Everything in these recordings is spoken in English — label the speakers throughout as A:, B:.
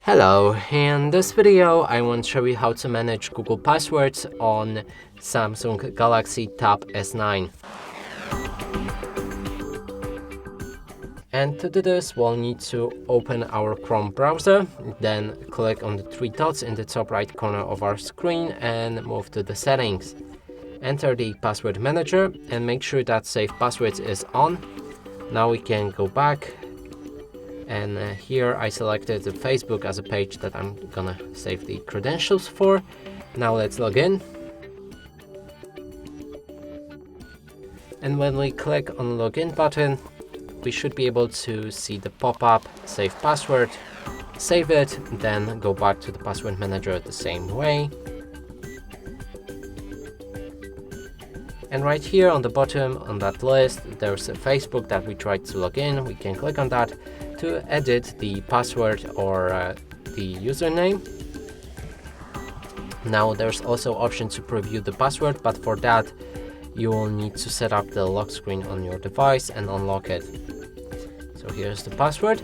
A: Hello, in this video I want to show you how to manage Google passwords on Samsung Galaxy Tab S9. And to do this, we'll need to open our Chrome browser, then click on the three dots in the top right corner of our screen and move to the settings. Enter the password manager and make sure that Save Passwords is on. Now we can go back. And here I selected the Facebook as a page that I'm gonna save the credentials for. Now let's log in. And when we click on the login button, we should be able to see the pop-up Save Password. Save it, then go back to the password manager the same way. And right here on the bottom on that list, there's a Facebook that we tried to log in. We can click on that to edit the password or the username. Now there's also option to preview the password, but for that you will need to set up the lock screen on your device and unlock it. So here's the password.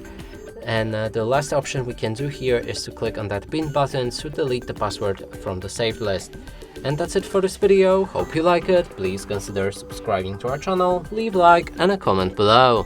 A: And the last option we can do here is to click on that bin button to delete the password from the saved list. And that's it for this video. Hope you like it. Please consider subscribing to our channel, leave a like and a comment below.